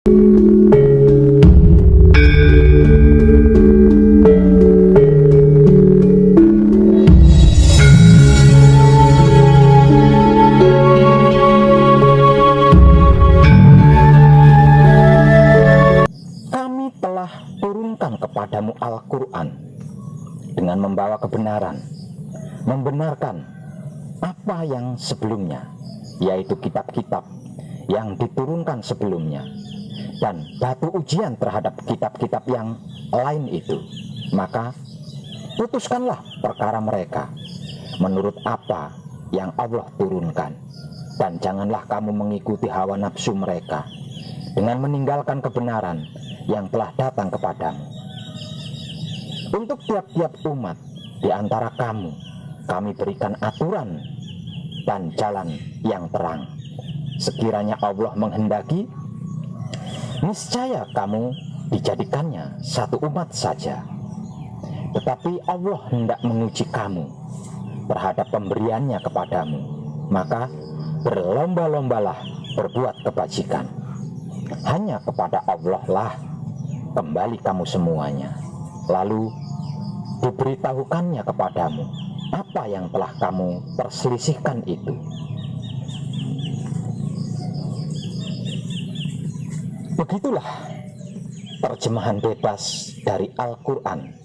Kami telah turunkan kepadamu Al-Quran dengan membawa kebenaran, membenarkan apa yang sebelumnya, yaitu kitab-kitab yang diturunkan sebelumnya, dan batu ujian terhadap kitab-kitab yang lain itu. Maka putuskanlah perkara mereka menurut apa yang Allah turunkan, dan janganlah kamu mengikuti hawa nafsu mereka dengan meninggalkan kebenaran yang telah datang kepadamu. Untuk tiap-tiap umat di antara kamu, kami berikan aturan dan jalan yang terang. Sekiranya Allah menghendaki, niscaya kamu dijadikannya satu umat saja. Tetapi Allah hendak menguji kamu terhadap pemberiannya kepadamu, maka berlomba-lombalah berbuat kebajikan. Hanya kepada Allah lah kembali kamu semuanya. Lalu diberitahukannya kepadamu apa yang telah kamu perselisihkan itu. Begitulah terjemahan bebas dari Al-Quran,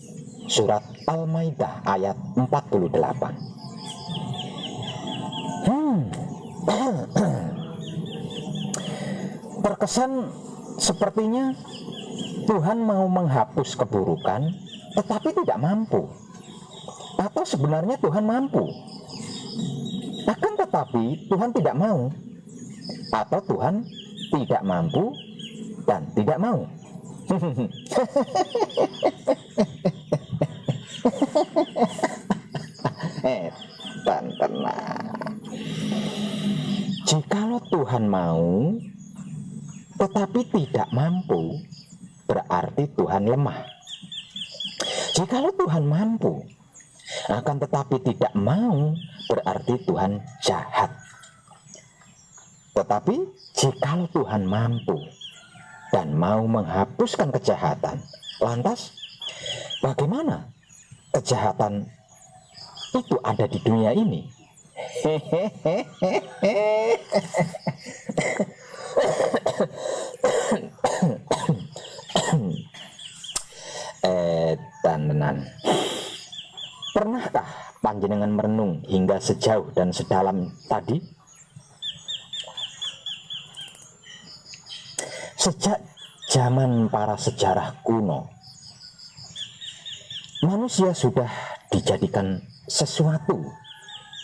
surat Al-Maidah ayat 48. Terkesan sepertinya Tuhan mau menghapus keburukan, tetapi tidak mampu. Atau sebenarnya Tuhan mampu, akan tetapi Tuhan tidak mau. Atau Tuhan tidak mampu dan tidak mau. Tenang. Jikalau Tuhan mau tetapi tidak mampu, berarti Tuhan lemah. Jikalau Tuhan mampu akan tetapi tidak mau, berarti Tuhan jahat. Tetapi jikalau Tuhan mampu dan mau menghapuskan kejahatan, lantas bagaimana kejahatan itu ada di dunia ini? Tenan. Pernahkah panjenengan merenung hingga sejauh dan sedalam tadi? Sejak zaman para sejarah kuno, manusia sudah dijadikan sesuatu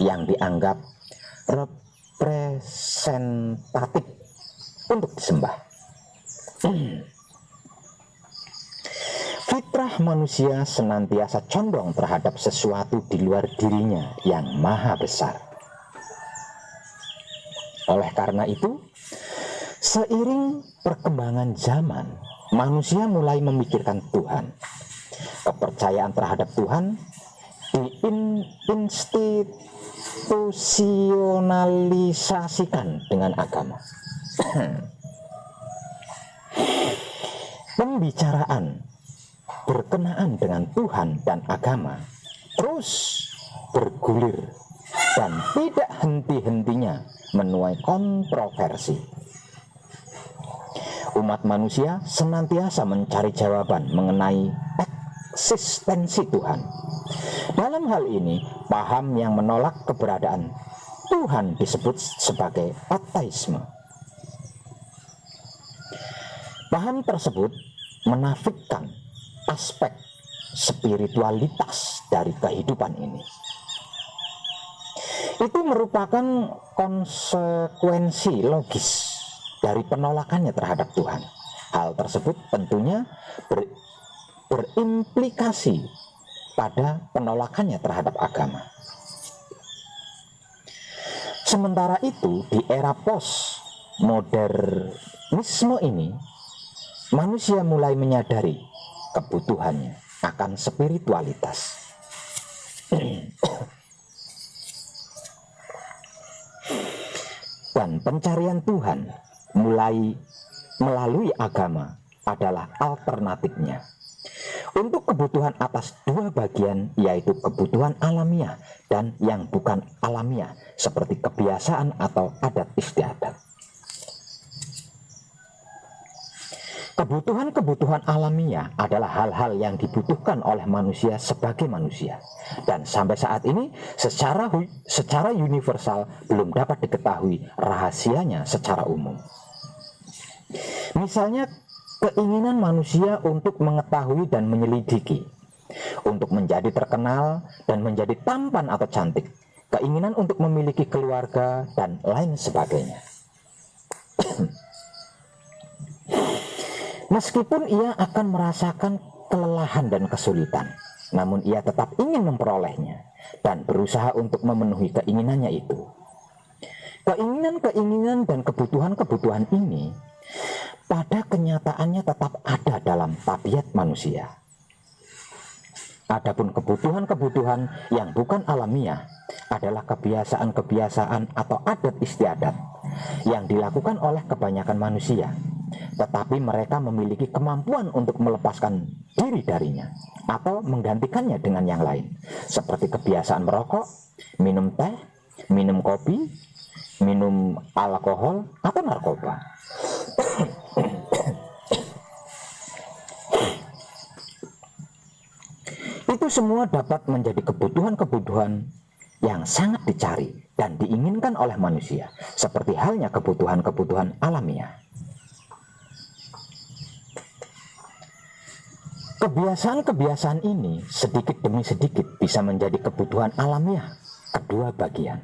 yang dianggap representatif untuk disembah. Fitrah manusia senantiasa condong terhadap sesuatu di luar dirinya yang maha besar. Oleh karena itu, seiring perkembangan zaman, manusia mulai memikirkan Tuhan. Kepercayaan terhadap Tuhan diinstitusionalisasikan dengan agama. Pembicaraan berkenaan dengan Tuhan dan agama terus bergulir dan tidak henti-hentinya menuai kontroversi. Umat manusia senantiasa mencari jawaban mengenai eksistensi Tuhan. Dalam hal ini, paham yang menolak keberadaan Tuhan disebut sebagai ateisme. Paham tersebut menafikan aspek spiritualitas dari kehidupan ini. Itu merupakan konsekuensi logis dari penolakannya terhadap Tuhan. Hal tersebut tentunya berimplikasi pada penolakannya terhadap agama. Sementara itu, di era postmodernisme ini, manusia mulai menyadari kebutuhannya akan spiritualitas. Dan pencarian Tuhan mulai melalui agama adalah alternatifnya. Untuk kebutuhan atas dua bagian, yaitu kebutuhan alamiah dan yang bukan alamiah, seperti kebiasaan atau adat istiadat. Kebutuhan-kebutuhan alamiah adalah hal-hal yang dibutuhkan oleh manusia sebagai manusia, dan sampai saat ini secara universal belum dapat diketahui rahasianya secara umum. Misalnya, keinginan manusia untuk mengetahui dan menyelidiki, untuk menjadi terkenal dan menjadi tampan atau cantik, keinginan untuk memiliki keluarga, dan lain sebagainya. Meskipun ia akan merasakan kelelahan dan kesulitan, namun ia tetap ingin memperolehnya dan berusaha untuk memenuhi keinginannya itu. Keinginan-keinginan dan kebutuhan-kebutuhan ini pada kenyataannya tetap ada dalam tabiat manusia. Adapun kebutuhan-kebutuhan yang bukan alamiah adalah kebiasaan-kebiasaan atau adat istiadat yang dilakukan oleh kebanyakan manusia, tetapi mereka memiliki kemampuan untuk melepaskan diri darinya atau menggantikannya dengan yang lain, seperti kebiasaan merokok, minum teh, minum kopi, minum alkohol, atau narkoba. Itu semua dapat menjadi kebutuhan-kebutuhan yang sangat dicari dan diinginkan oleh manusia, seperti halnya kebutuhan-kebutuhan alamiah. Kebiasaan-kebiasaan ini sedikit demi sedikit bisa menjadi kebutuhan alamiah kedua bagian.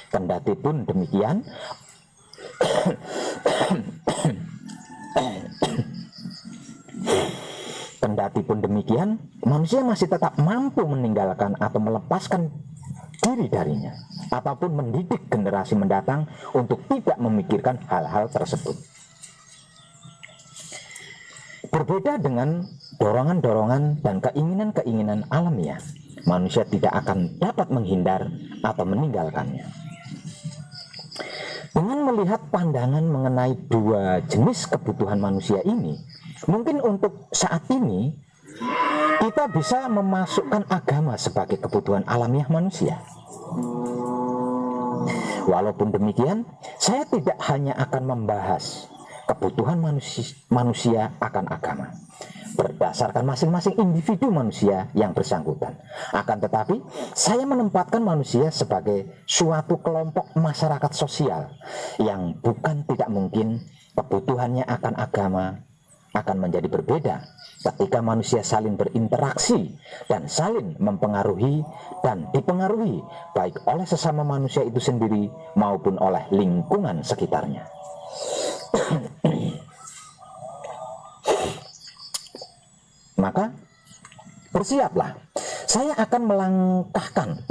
Kendati pun demikian, manusia masih tetap mampu meninggalkan atau melepaskan diri darinya, ataupun mendidik generasi mendatang untuk tidak memikirkan hal-hal tersebut. Berbeda dengan dorongan-dorongan dan keinginan-keinginan alamiah, manusia tidak akan dapat menghindar atau meninggalkannya. Dengan melihat pandangan mengenai dua jenis kebutuhan manusia ini, mungkin untuk saat ini kita bisa memasukkan agama sebagai kebutuhan alamiah manusia. Walaupun demikian, saya tidak hanya akan membahas kebutuhan manusia akan agama berdasarkan masing-masing individu manusia yang bersangkutan. Akan tetapi, saya menempatkan manusia sebagai suatu kelompok masyarakat sosial yang bukan tidak mungkin kebutuhannya akan agama akan menjadi berbeda ketika manusia saling berinteraksi dan saling mempengaruhi dan dipengaruhi baik oleh sesama manusia itu sendiri maupun oleh lingkungan sekitarnya. Maka bersiaplah, saya akan melangkahkan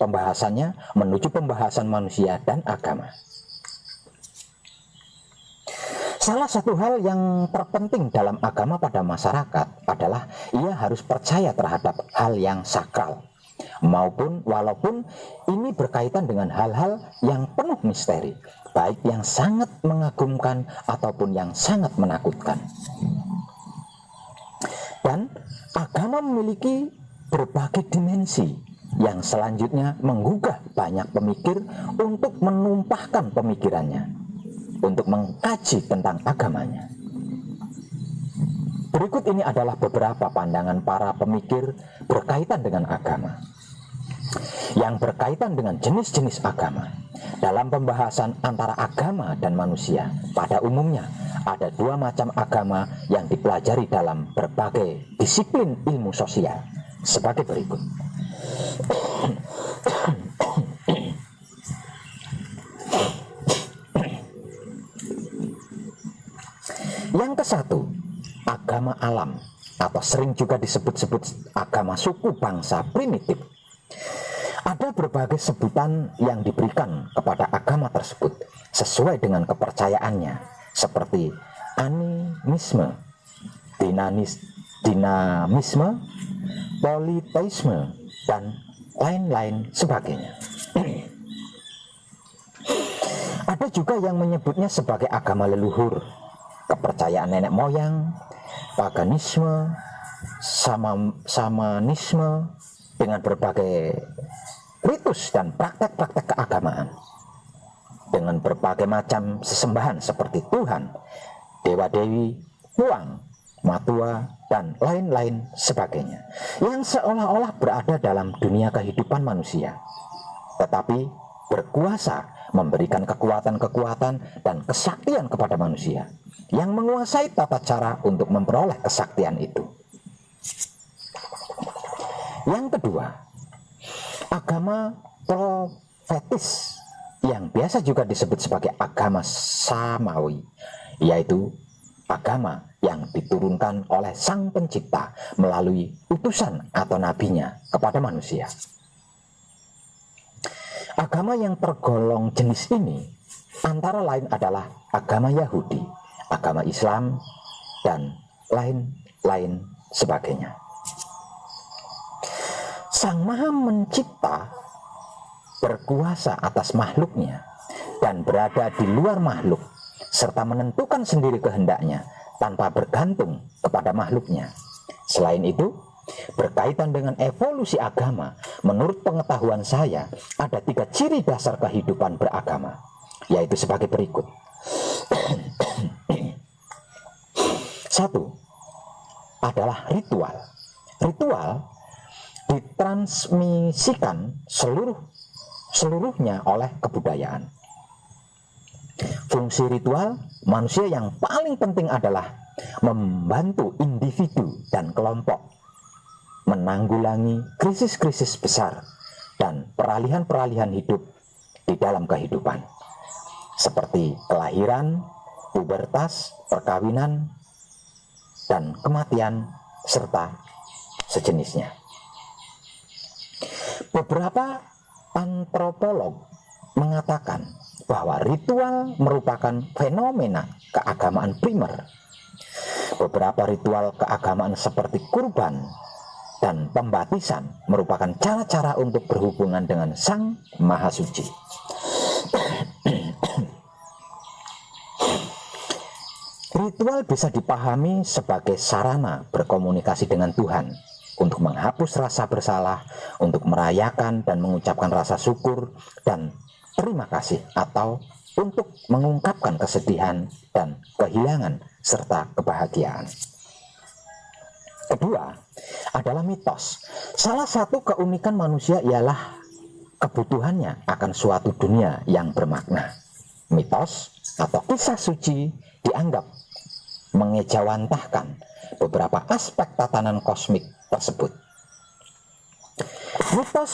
pembahasannya menuju pembahasan manusia dan agama. Salah satu hal yang terpenting dalam agama pada masyarakat adalah ia harus percaya terhadap hal yang sakral, walaupun ini berkaitan dengan hal-hal yang penuh misteri, baik yang sangat mengagumkan ataupun yang sangat menakutkan. Dan agama memiliki berbagai dimensi yang selanjutnya menggugah banyak pemikir untuk menumpahkan pemikirannya, untuk mengkaji tentang agamanya. Berikut ini adalah beberapa pandangan para pemikir berkaitan dengan agama, yang berkaitan dengan jenis-jenis agama. Dalam pembahasan antara agama dan manusia, pada umumnya ada dua macam agama yang dipelajari dalam berbagai disiplin ilmu sosial sebagai berikut. Yang ke satu, agama alam, atau sering juga disebut-sebut agama suku bangsa primitif. Ada berbagai sebutan yang diberikan kepada agama tersebut sesuai dengan kepercayaannya, seperti animisme, dinamisme, politeisme, dan lain-lain sebagainya. Ada juga yang menyebutnya sebagai agama leluhur, kepercayaan nenek moyang, paganisme, samanisme, dengan berbagai ritus dan praktek-praktek keagamaan, dengan berbagai macam sesembahan seperti Tuhan, dewa-dewi, uang, matua, dan lain-lain sebagainya, yang seolah-olah berada dalam dunia kehidupan manusia, tetapi berkuasa memberikan kekuatan-kekuatan dan kesaktian kepada manusia yang menguasai tata cara untuk memperoleh kesaktian itu. Yang kedua, agama profetis yang biasa juga disebut sebagai agama samawi, yaitu agama yang diturunkan oleh Sang Pencipta melalui utusan atau nabinya kepada manusia. Agama yang tergolong jenis ini antara lain adalah agama Yahudi, agama Islam, dan lain-lain sebagainya. Sang Maha Mencipta berkuasa atas makhluknya dan berada di luar makhluk, serta menentukan sendiri kehendaknya tanpa bergantung kepada makhluknya. Selain itu, berkaitan dengan evolusi agama, menurut pengetahuan saya, ada 3 ciri dasar kehidupan beragama, yaitu sebagai berikut. 1 adalah ritual. Ritual ditransmisikan seluruhnya oleh kebudayaan. Fungsi ritual manusia yang paling penting adalah membantu individu dan kelompok menanggulangi krisis-krisis besar dan peralihan-peralihan hidup di dalam kehidupan, seperti kelahiran, pubertas, perkawinan, dan kematian, serta sejenisnya. Beberapa antropolog mengatakan bahwa ritual merupakan fenomena keagamaan primer. Beberapa ritual keagamaan seperti kurban dan pembaptisan merupakan cara-cara untuk berhubungan dengan Sang Maha Suci. Ritual bisa dipahami sebagai sarana berkomunikasi dengan Tuhan, untuk menghapus rasa bersalah, untuk merayakan dan mengucapkan rasa syukur dan terima kasih, atau untuk mengungkapkan kesedihan dan kehilangan serta kebahagiaan. Kedua adalah mitos. Salah satu keunikan manusia ialah kebutuhannya akan suatu dunia yang bermakna. Mitos atau kisah suci dianggap mengejawantahkan beberapa aspek tatanan kosmik tersebut. Mitos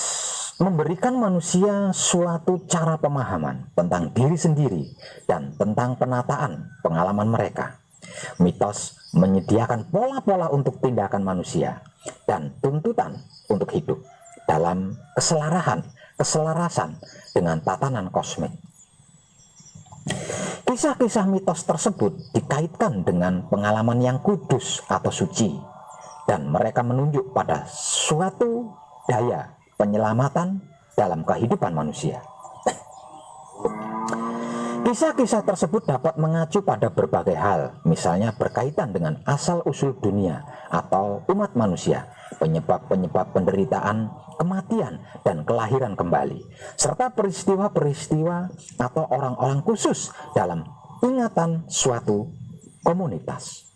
memberikan manusia suatu cara pemahaman tentang diri sendiri dan tentang penataan pengalaman mereka. Mitos menyediakan pola-pola untuk tindakan manusia dan tuntutan untuk hidup dalam keselarasan dengan tatanan kosmik. Kisah-kisah mitos tersebut dikaitkan dengan pengalaman yang kudus atau suci, dan mereka menunjuk pada suatu daya penyelamatan dalam kehidupan manusia. Kisah-kisah tersebut dapat mengacu pada berbagai hal, misalnya berkaitan dengan asal-usul dunia atau umat manusia, penyebab-penyebab penderitaan, kematian, dan kelahiran kembali, serta peristiwa-peristiwa atau orang-orang khusus dalam ingatan suatu komunitas.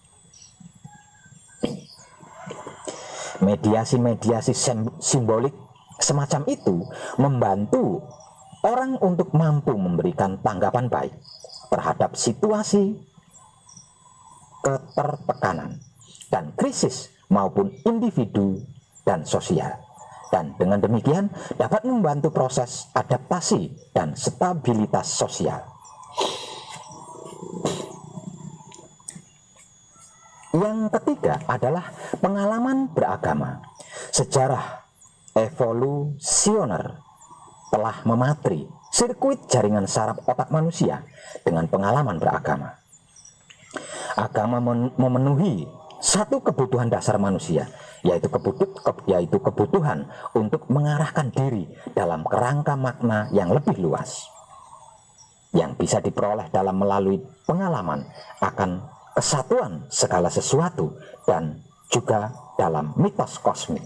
Mediasi-mediasi simbolik semacam itu membantu orang untuk mampu memberikan tanggapan baik terhadap situasi ketertekanan dan krisis maupun individu dan sosial, dan dengan demikian dapat membantu proses adaptasi dan stabilitas sosial. Yang ketiga adalah pengalaman beragama. Sejarah evolusioner telah mematri sirkuit jaringan saraf otak manusia dengan pengalaman beragama. Agama memenuhi satu kebutuhan dasar manusia, yaitu kebutuhan untuk mengarahkan diri dalam kerangka makna yang lebih luas, yang bisa diperoleh dalam melalui pengalaman akan kesatuan segala sesuatu dan juga dalam mitos kosmik.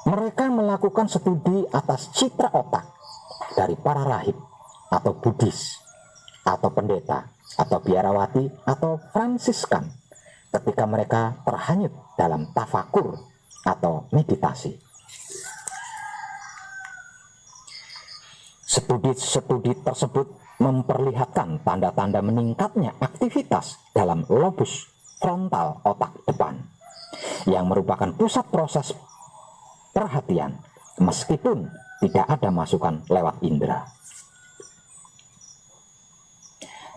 Mereka melakukan studi atas citra otak dari para rahib atau Buddhis atau pendeta atau biarawati atau Fransiskan ketika mereka terhanyut dalam tafakur atau meditasi. Studi tersebut memperlihatkan tanda-tanda meningkatnya aktivitas dalam lobus frontal otak depan yang merupakan pusat proses perhatian meskipun tidak ada masukan lewat indera.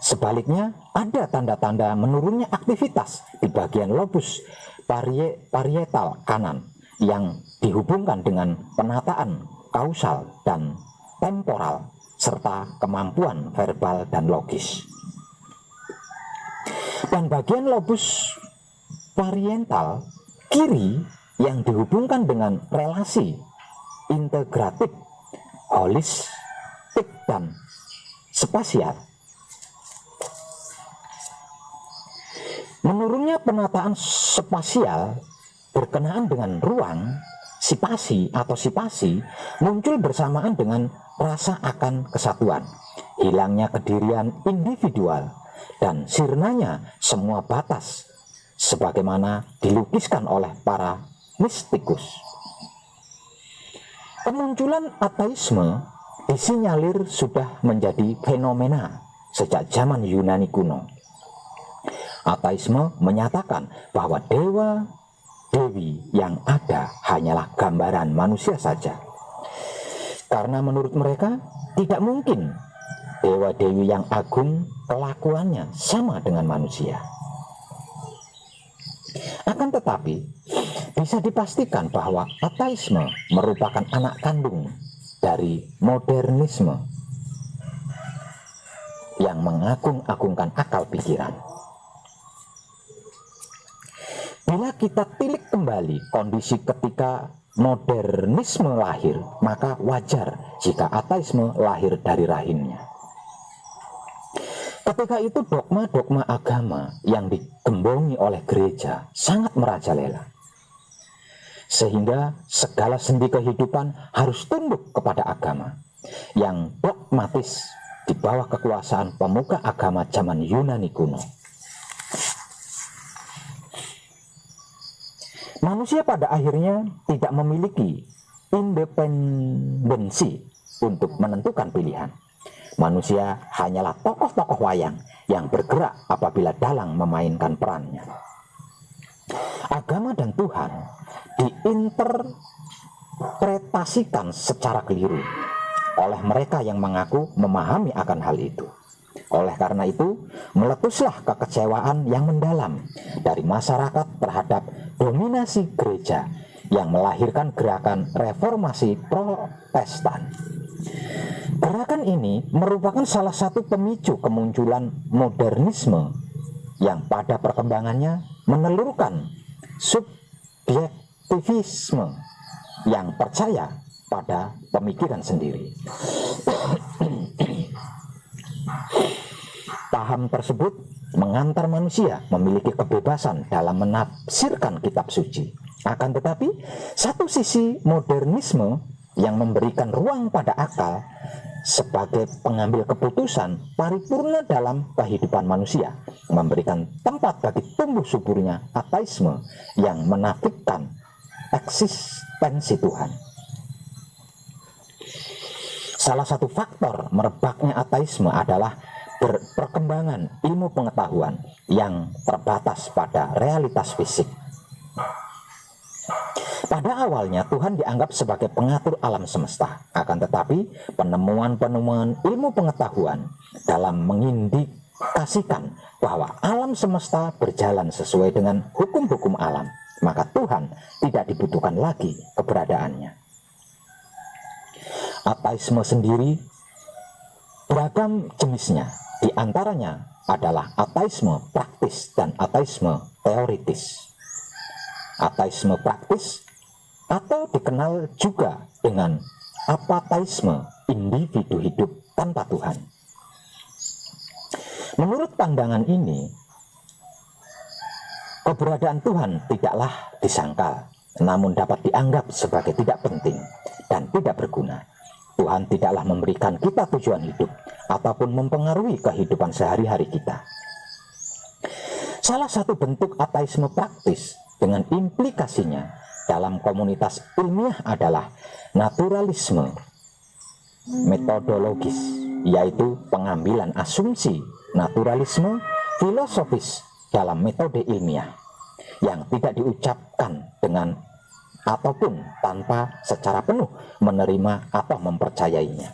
Sebaliknya, ada tanda-tanda menurunnya aktivitas di bagian lobus parietal kanan yang dihubungkan dengan penataan kausal dan temporal serta kemampuan verbal dan logis. Dan bagian lobus parietal kiri yang dihubungkan dengan relasi integratif, holistik, dan spasial. Menurunnya penataan spasial berkenaan dengan ruang, sipasi atau sipasi muncul bersamaan dengan rasa akan kesatuan, hilangnya kedirian individual, dan sirnanya semua batas sebagaimana dilukiskan oleh para mistikus. Kemunculan ateisme disinyalir sudah menjadi fenomena sejak zaman Yunani kuno. Ateisme menyatakan bahwa dewa-dewi yang ada hanyalah gambaran manusia saja. Karena menurut mereka tidak mungkin dewa-dewi yang agung kelakuannya sama dengan manusia. Akan tetapi, bisa dipastikan bahwa ateisme merupakan anak kandung dari modernisme yang mengagung-agungkan akal pikiran. Bila kita tilik kembali kondisi ketika modernisme lahir, maka wajar jika ateisme lahir dari rahimnya. Ketika itu dogma-dogma agama yang digembongi oleh gereja sangat merajalela. Sehingga segala sendi kehidupan harus tunduk kepada agama yang dogmatis di bawah kekuasaan pemuka agama zaman Yunani kuno. Manusia pada akhirnya tidak memiliki independensi untuk menentukan pilihan. Manusia hanyalah tokoh-tokoh wayang yang bergerak apabila dalang memainkan perannya. Agama dan Tuhan diinterpretasikan secara keliru oleh mereka yang mengaku memahami akan hal itu. Oleh karena itu, meletuslah kekecewaan yang mendalam dari masyarakat terhadap dominasi gereja yang melahirkan gerakan reformasi Protestan. Gerakan ini merupakan salah satu pemicu kemunculan modernisme yang pada perkembangannya menelurkan subjektivisme yang percaya pada pemikiran sendiri. Paham tersebut mengantar manusia memiliki kebebasan dalam menafsirkan kitab suci. Akan tetapi, satu sisi modernisme yang memberikan ruang pada akal sebagai pengambil keputusan paripurna dalam kehidupan manusia, memberikan tempat bagi tumbuh suburnya ateisme yang menafikan eksistensi Tuhan. Salah satu faktor merebaknya ateisme adalah perkembangan ilmu pengetahuan yang terbatas pada realitas fisik. Pada awalnya Tuhan dianggap sebagai pengatur alam semesta, akan tetapi penemuan-penemuan ilmu pengetahuan dalam mengindikasikan bahwa alam semesta berjalan sesuai dengan hukum-hukum alam, maka Tuhan tidak dibutuhkan lagi keberadaannya. Ateisme sendiri beragam jenisnya, di antaranya adalah ateisme praktis dan ateisme teoritis. Ateisme praktis atau dikenal juga dengan apateisme individu hidup tanpa Tuhan. Menurut pandangan ini, keberadaan Tuhan tidaklah disangkal, namun dapat dianggap sebagai tidak penting dan tidak berguna. Tuhan tidaklah memberikan kita tujuan hidup ataupun mempengaruhi kehidupan sehari-hari kita. Salah satu bentuk ateisme praktis dengan implikasinya dalam komunitas ilmiah adalah naturalisme metodologis, yaitu pengambilan asumsi naturalisme filosofis dalam metode ilmiah yang tidak diucapkan dengan ataupun tanpa secara penuh menerima atau mempercayainya.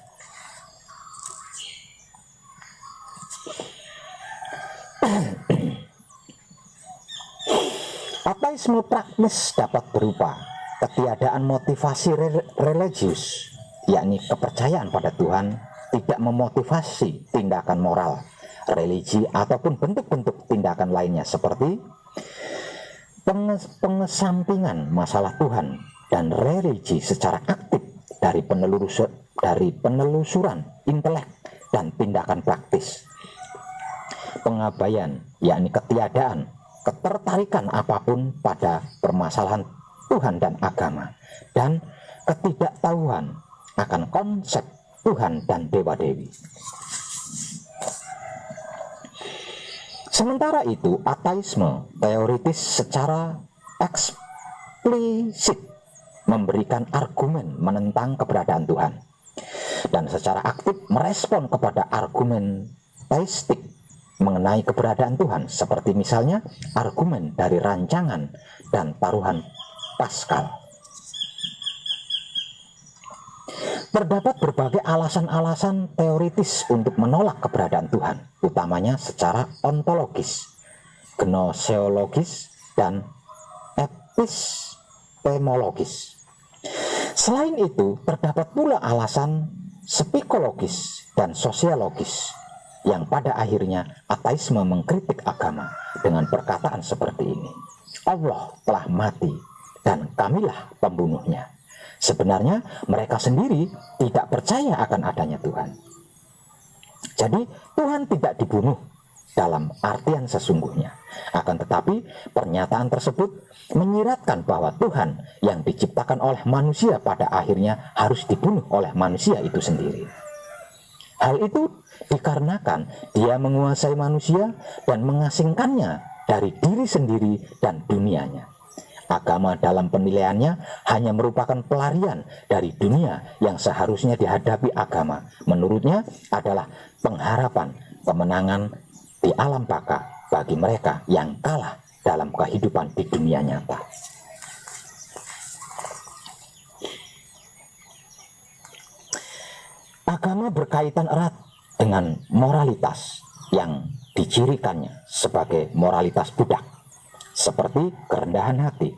Ateisme praktis dapat berupa ketiadaan motivasi religius, yakni kepercayaan pada Tuhan tidak memotivasi tindakan moral, religi ataupun bentuk-bentuk tindakan lainnya seperti pengesampingan masalah Tuhan dan religi secara aktif dari penelusuran intelek dan tindakan praktis. Pengabaian, yakni ketiadaan ketertarikan apapun pada permasalahan Tuhan dan agama, dan ketidaktahuan akan konsep Tuhan dan dewa-dewi. Sementara itu, ateisme teoritis secara eksplisit memberikan argumen menentang keberadaan Tuhan, dan secara aktif merespon kepada argumen teistik mengenai keberadaan Tuhan, seperti misalnya argumen dari rancangan dan taruhan Pascal. Terdapat berbagai alasan-alasan teoritis untuk menolak keberadaan Tuhan, utamanya secara ontologis, gnoseologis, dan epistemologis. Selain itu, terdapat pula alasan psikologis dan sosiologis, yang pada akhirnya ateisme mengkritik agama dengan perkataan seperti ini: Allah telah mati dan kamilah pembunuhnya. Sebenarnya mereka sendiri tidak percaya akan adanya Tuhan. Jadi Tuhan tidak dibunuh dalam artian sesungguhnya. Akan tetapi pernyataan tersebut menyiratkan bahwa Tuhan yang diciptakan oleh manusia pada akhirnya harus dibunuh oleh manusia itu sendiri. Hal itu dikarenakan dia menguasai manusia dan mengasingkannya dari diri sendiri dan dunianya. Agama dalam penilaiannya hanya merupakan pelarian dari dunia yang seharusnya dihadapi agama. Menurutnya adalah pengharapan kemenangan di alam baka bagi mereka yang kalah dalam kehidupan di dunia nyata. Agama berkaitan erat dengan moralitas yang dicirikannya sebagai moralitas budak, seperti kerendahan hati,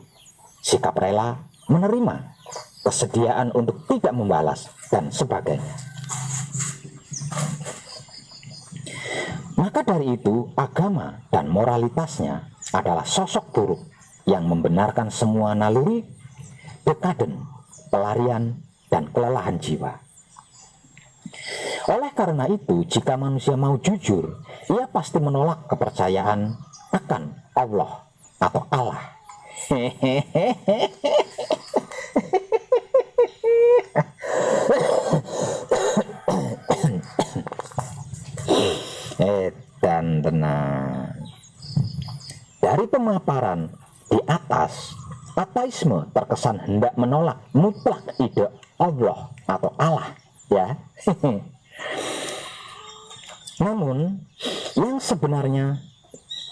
sikap rela menerima, kesediaan untuk tidak membalas, dan sebagainya. Maka dari itu, agama dan moralitasnya adalah sosok buruk yang membenarkan semua naluri dekaden, pelarian, dan kelelahan jiwa. Oleh karena itu, jika manusia mau jujur, ia pasti menolak kepercayaan akan Allah atau Allah. Dan tenang. Dari pemaparan di atas, ateisme terkesan hendak menolak mutlak ide Allah atau Allah, ya. Namun yang sebenarnya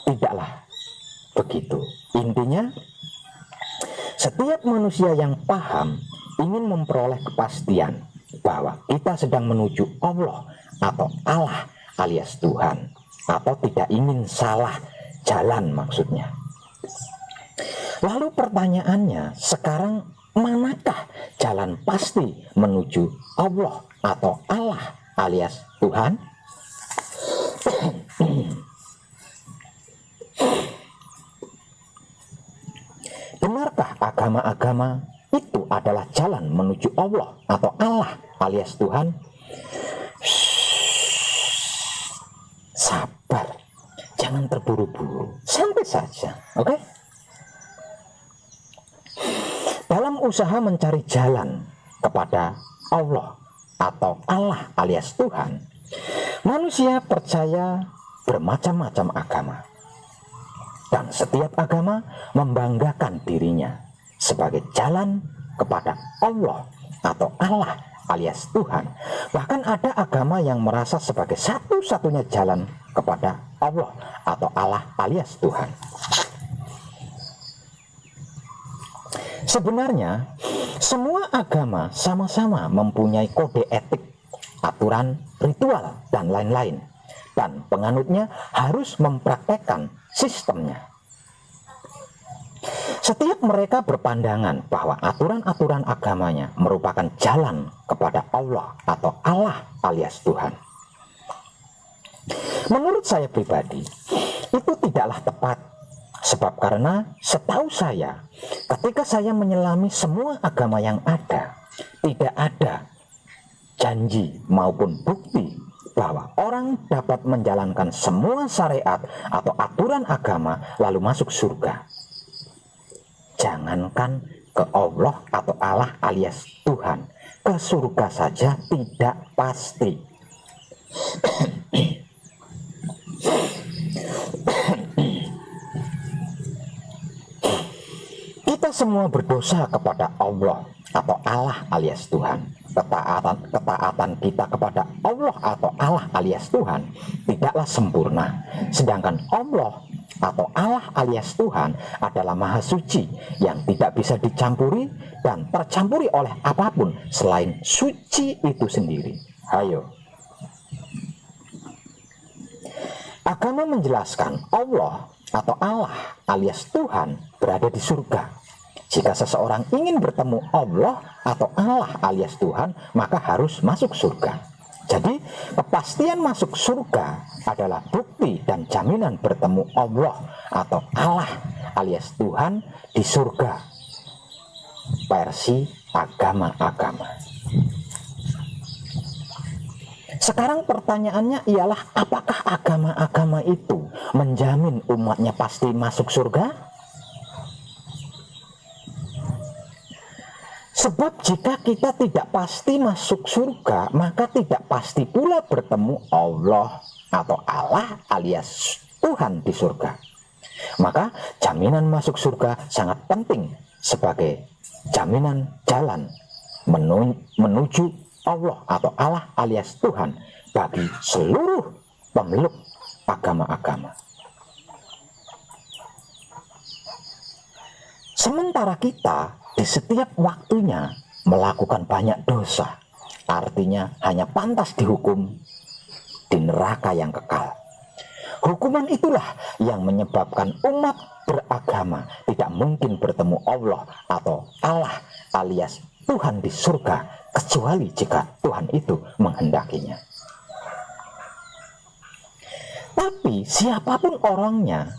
tidaklah begitu. Intinya, setiap manusia yang paham ingin memperoleh kepastian bahwa kita sedang menuju Allah atau Allah alias Tuhan, atau tidak ingin salah jalan maksudnya. Lalu pertanyaannya, sekarang manakah jalan pasti menuju Allah atau Allah alias Tuhan? Benarkah agama-agama itu adalah jalan menuju Allah atau Allah alias Tuhan? sabar, jangan terburu-buru, santai saja, oke? Dalam usaha mencari jalan kepada Allah atau Allah alias Tuhan, manusia percaya bermacam-macam agama, dan setiap agama membanggakan dirinya sebagai jalan kepada Allah atau Allah alias Tuhan. Bahkan ada agama yang merasa sebagai satu-satunya jalan kepada Allah atau Allah alias Tuhan. Sebenarnya semua agama sama-sama mempunyai kode etik, aturan, ritual, dan lain-lain, dan penganutnya harus mempraktekkan sistemnya. Setiap mereka berpandangan bahwa aturan-aturan agamanya merupakan jalan kepada Allah atau Allah alias Tuhan. Menurut saya pribadi, itu tidaklah tepat. Sebab karena setahu saya, ketika saya menyelami semua agama yang ada, tidak ada janji maupun bukti bahwa orang dapat menjalankan semua syariat atau aturan agama lalu masuk surga. Jangankan ke Allah atau Allah alias Tuhan, ke surga saja tidak pasti. Kita semua berdosa kepada Allah atau Allah alias Tuhan. Ketaatan kita kepada Allah atau Allah alias Tuhan tidaklah sempurna. Sedangkan Allah atau Allah alias Tuhan adalah maha suci yang tidak bisa dicampuri dan tercampuri oleh apapun selain suci itu sendiri. Ayo. Agama menjelaskan Allah atau Allah alias Tuhan berada di surga. Jika seseorang ingin bertemu Allah atau Allah alias Tuhan, maka harus masuk surga. Jadi, kepastian masuk surga adalah bukti dan jaminan bertemu Allah atau Allah alias Tuhan di surga. Versi agama-agama. Sekarang pertanyaannya ialah, apakah agama-agama itu menjamin umatnya pasti masuk surga? Sebab jika kita tidak pasti masuk surga, maka tidak pasti pula bertemu Allah atau Allah alias Tuhan di surga. Maka jaminan masuk surga sangat penting sebagai jaminan jalan menuju Allah atau Allah alias Tuhan bagi seluruh pemeluk agama-agama. Sementara kita di setiap waktunya melakukan banyak dosa, artinya hanya pantas dihukum di neraka yang kekal. Hukuman itulah yang menyebabkan umat beragama tidak mungkin bertemu Allah atau Allah alias Tuhan di surga, kecuali jika Tuhan itu menghendakinya. Tapi siapapun orangnya,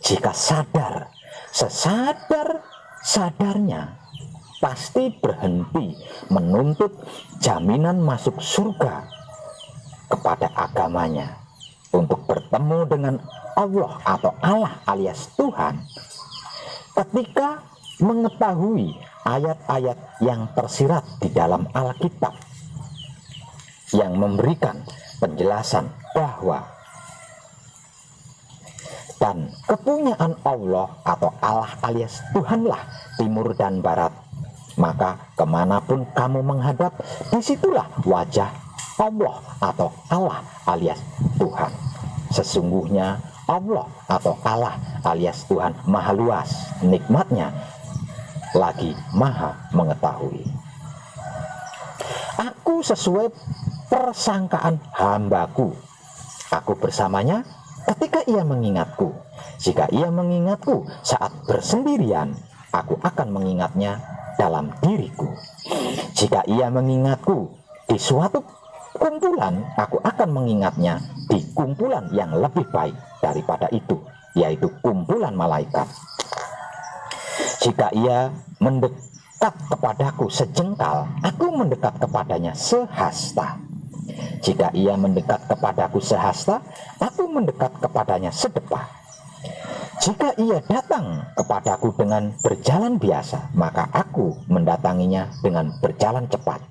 jika sadar, sesadar-sadarnya pasti berhenti menuntut jaminan masuk surga kepada agamanya untuk bertemu dengan Allah atau Allah alias Tuhan. Ketika mengetahui ayat-ayat yang tersirat di dalam Alkitab yang memberikan penjelasan bahwa dan kepunyaan Allah atau Allah alias Tuhanlah timur dan barat, maka kemanapun kamu menghadap, disitulah wajah Allah atau Allah alias Tuhan. Sesungguhnya Allah atau Allah alias Tuhan maha luas nikmatnya, lagi maha mengetahui. Aku sesuai persangkaan hambaku, aku bersamanya ketika ia mengingatku. Jika ia mengingatku saat bersendirian, aku akan mengingatnya dalam diriku. Jika ia mengingatku di suatu kumpulan, aku akan mengingatnya di kumpulan yang lebih baik daripada itu, yaitu kumpulan malaikat. Jika ia mendekat kepadaku sejengkal, aku mendekat kepadanya sehasta. Jika ia mendekat kepadaku sehasta, aku mendekat kepadanya sedepah. Jika ia datang kepadaku dengan berjalan biasa, maka aku mendatanginya dengan berjalan cepat.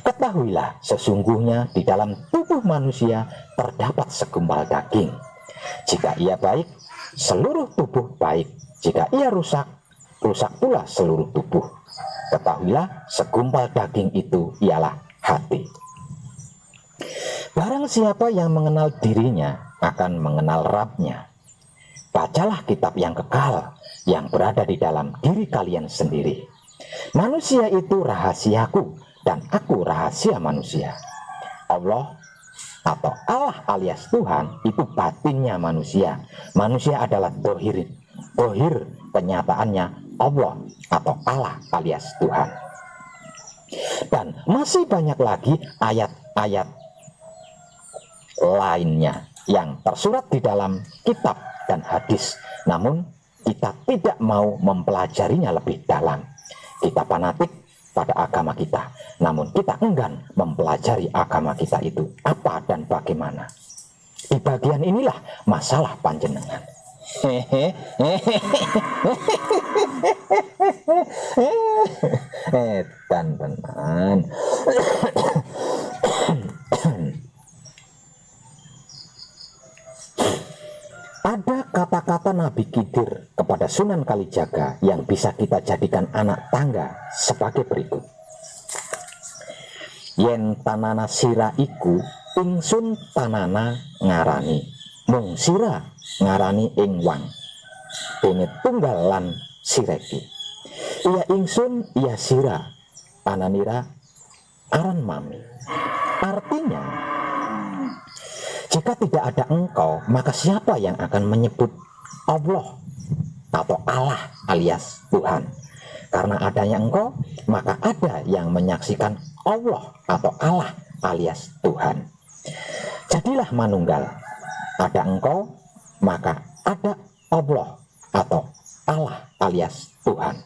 Ketahuilah, sesungguhnya di dalam tubuh manusia terdapat segumpal daging. Jika ia baik, seluruh tubuh baik. Jika ia rusak, rusak pula seluruh tubuh. Ketahuilah, segumpal daging itu ialah hati. Barang siapa yang mengenal dirinya akan mengenal Rabb-nya. Bacalah kitab yang kekal yang berada di dalam diri kalian sendiri. Manusia itu rahasiaku dan aku rahasia manusia. Allah atau Allah alias Tuhan itu batinnya manusia. Manusia adalah dohir kenyataannya Allah atau Allah alias Tuhan. Dan masih banyak lagi ayat-ayat lainnya yang tersurat di dalam kitab dan hadis, namun kita tidak mau mempelajarinya lebih dalam. Kita fanatik pada agama kita, namun kita enggan mempelajari agama kita itu apa dan bagaimana. Di bagian inilah masalah panjenengan. Teman-teman. Ada kata-kata Nabi Khidir kepada Sunan Kalijaga yang bisa kita jadikan anak tangga sebagai berikut. Yen tanana sira iku ingsun tanana ngarani, mung sira ngarani ing wang, dene tunggal lan sireki. Iya ingsun, iya sira, ananira aran mami. Artinya, jika tidak ada engkau, maka siapa yang akan menyebut Allah atau Allah alias Tuhan? Karena adanya engkau, maka ada yang menyaksikan Allah atau Allah alias Tuhan. Jadilah manunggal. Ada engkau, maka ada Allah atau Allah alias Tuhan.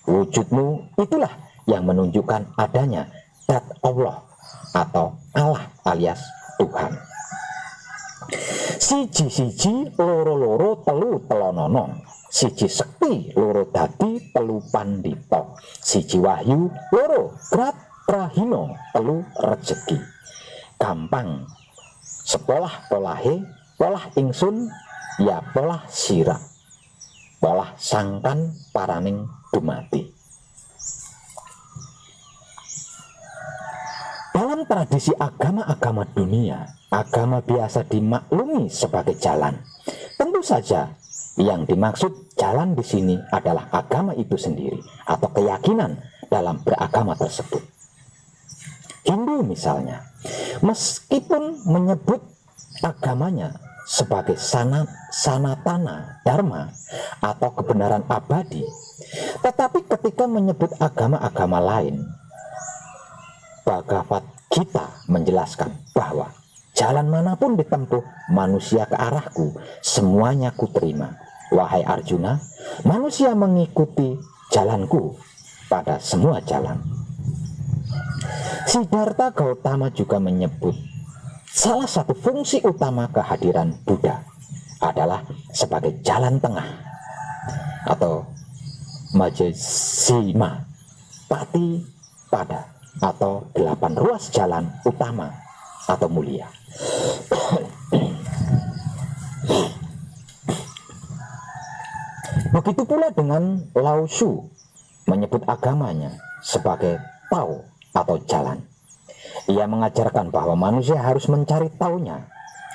Wujudmu itulah yang menunjukkan adanya zat Allah atau Allah alias Tuhan. Siji-siji, loro-loro, telu telonono. Siji sekti, loro dadi, telu pandito. Siji wahyu, loro grat prahino, telu rejeki. Gampang sepolah polahe, polah ingsun, ya polah sira, polah sangkan paraning dumati. Dalam tradisi agama-agama dunia, agama biasa dimaklumi sebagai jalan. Tentu saja yang dimaksud jalan di sini adalah agama itu sendiri atau keyakinan dalam beragama tersebut. Hindu misalnya, meskipun menyebut agamanya sebagai sanatana dharma atau kebenaran abadi, tetapi ketika menyebut agama-agama lain, Bhagavad Gita menjelaskan bahwa jalan manapun ditempuh manusia ke arahku, semuanya kuterima. Wahai Arjuna, manusia mengikuti jalanku pada semua jalan. Siddhartha Gautama juga menyebut salah satu fungsi utama kehadiran Buddha adalah sebagai jalan tengah atau Majjhima Pati Pada atau 8 ruas jalan utama atau mulia. Begitu pula dengan Lao Tzu menyebut agamanya sebagai Tao atau jalan. Ia mengajarkan bahwa manusia harus mencari taunya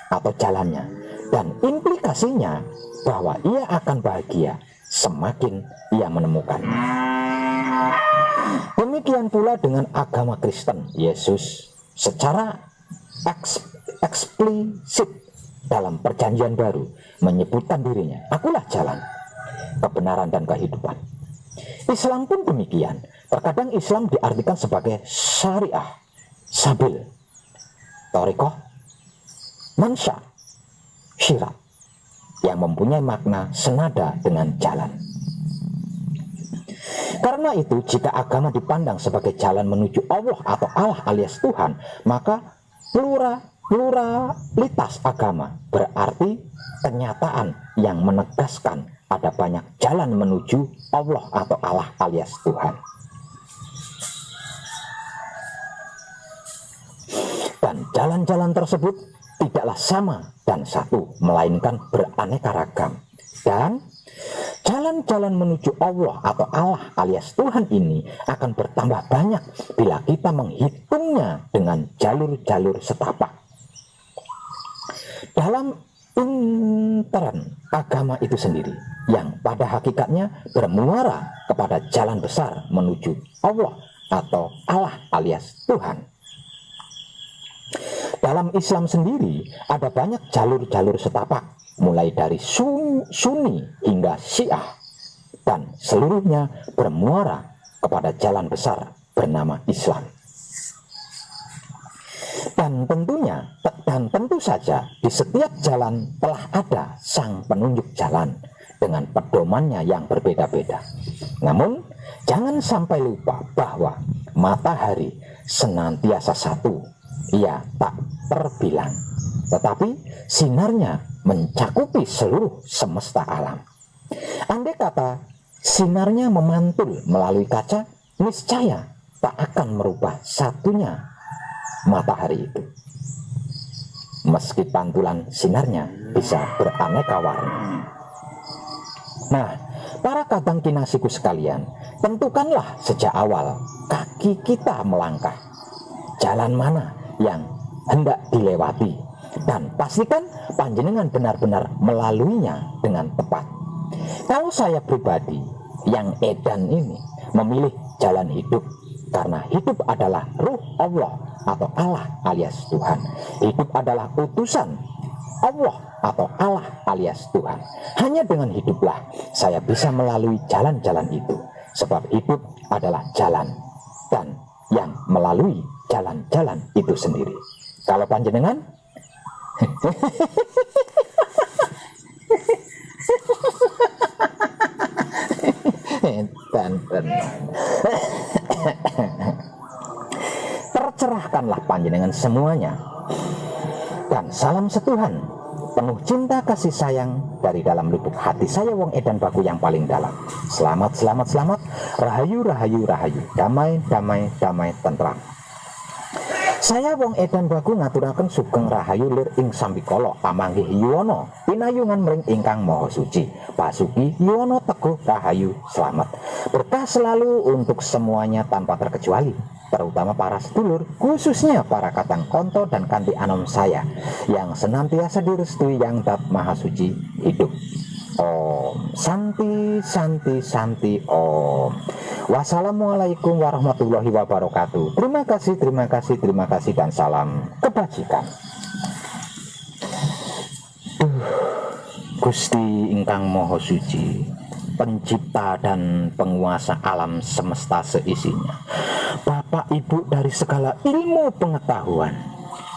atau jalannya, dan implikasinya bahwa ia akan bahagia semakin ia menemukannya. Demikian pula dengan agama Kristen. Yesus secara eksplisit dalam perjanjian baru menyebutkan dirinya, akulah jalan, kebenaran dan kehidupan. Islam pun demikian. Terkadang Islam diartikan sebagai syariah, sabil, thariqah, mansya, syirat, yang mempunyai makna senada dengan jalan. Karena itu, jika agama dipandang sebagai jalan menuju Allah atau Allah alias Tuhan, maka pluralitas agama berarti kenyataan yang menegaskan ada banyak jalan menuju Allah atau Allah alias Tuhan. Dan jalan-jalan tersebut tidaklah sama dan satu, melainkan beraneka ragam. Dan jalan-jalan menuju Allah atau Allah alias Tuhan ini akan bertambah banyak bila kita menghitungnya dengan jalur-jalur setapak. Dalam intern agama itu sendiri, yang pada hakikatnya bermuara kepada jalan besar menuju Allah atau Allah alias Tuhan. Dalam Islam sendiri ada banyak jalur-jalur setapak, mulai dari Sunni hingga Syiah, dan seluruhnya bermuara kepada jalan besar bernama Islam. Dan tentu saja di setiap jalan telah ada sang penunjuk jalan dengan pedomannya yang berbeda-beda. Namun jangan sampai lupa bahwa matahari senantiasa satu, ia tak terbilang, tetapi sinarnya mencakupi seluruh semesta alam. Andai kata sinarnya memantul melalui kaca, niscaya tak akan merubah satunya matahari itu, meski pantulan sinarnya bisa beraneka warna. Nah, para kadang kinasiku sekalian, tentukanlah sejak awal kaki kita melangkah, jalan mana yang hendak dilewati, dan pastikan panjenengan benar-benar melaluinya dengan tepat. Kalau saya pribadi yang edan ini memilih jalan hidup, karena hidup adalah ruh Allah atau Allah alias Tuhan. Hidup adalah utusan Allah atau Allah alias Tuhan. Hanya dengan hiduplah saya bisa melalui jalan-jalan itu, sebab hidup adalah jalan, dan yang melalui jalan-jalan itu sendiri. Kalau panjenengan tercerahkanlah panjenengan semuanya, dan salam setuhan penuh cinta kasih sayang dari dalam lubuk hati saya Wong Edan Baku yang paling dalam. Selamat, selamat, selamat. Rahayu, rahayu, rahayu. Damai, damai, damai, tentram. Saya Wong Edan Baku ngaturaken sugeng rahayu lir ing sambikala pamanggih yuwana pinayungan mring ingkang maha suci. Pasuki yuwana teguh rahayu selamat. Berkah selalu untuk semuanya tanpa terkecuali, terutama para sedulur, khususnya para katang konto dan kanti anom saya yang senantiasa direstui yang dat maha suci hidup. Om Santi Santi Santi Om. Wassalamualaikum warahmatullahi wabarakatuh. Terima kasih, terima kasih, terima kasih, dan salam kebajikan. Gusti ingkang Maha Suci, pencipta dan penguasa alam semesta seisinya, Bapak Ibu dari segala ilmu pengetahuan,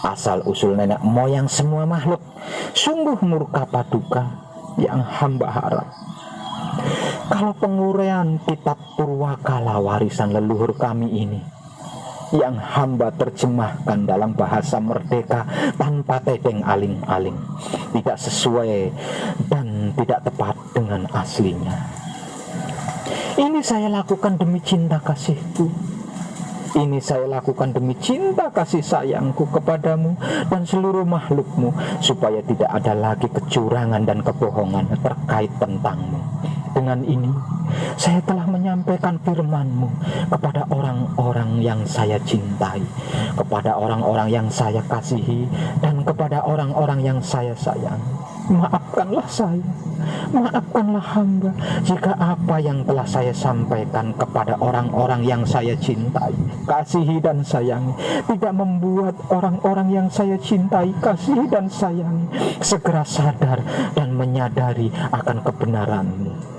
asal usul nenek moyang semua makhluk, sungguh murka paduka yang hamba harap kalau penguraian kitab Purwakala warisan leluhur kami ini yang hamba terjemahkan dalam bahasa merdeka tanpa tedeng aling-aling, tidak sesuai dan tidak tepat dengan aslinya. Ini saya lakukan demi cinta kasihku. Ini saya lakukan demi cinta kasih sayangku kepadamu dan seluruh makhlukmu, supaya tidak ada lagi kecurangan dan kebohongan terkait tentangmu. Dengan ini, saya telah menyampaikan firman-Mu kepada orang-orang yang saya cintai, kepada orang-orang yang saya kasihi, dan kepada orang-orang yang saya sayangi. Maafkanlah saya, maafkanlah hamba jika apa yang telah saya sampaikan kepada orang-orang yang saya cintai, kasihi dan sayangi tidak membuat orang-orang yang saya cintai, kasihi dan sayangi segera sadar dan menyadari akan kebenaran-Mu.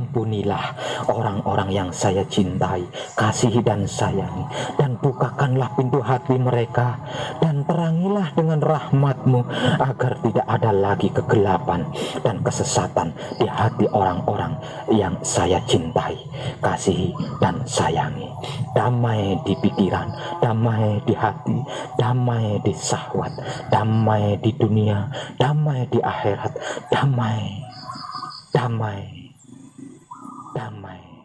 Ampunilah orang-orang yang saya cintai, kasihi dan sayangi, dan bukakanlah pintu hati mereka, dan terangilah dengan rahmat-Mu, agar tidak ada lagi kegelapan dan kesesatan di hati orang-orang yang saya cintai, kasihi dan sayangi. Damai di pikiran, damai di hati, damai di syahwat, damai di dunia, damai di akhirat, damai, damai, damai.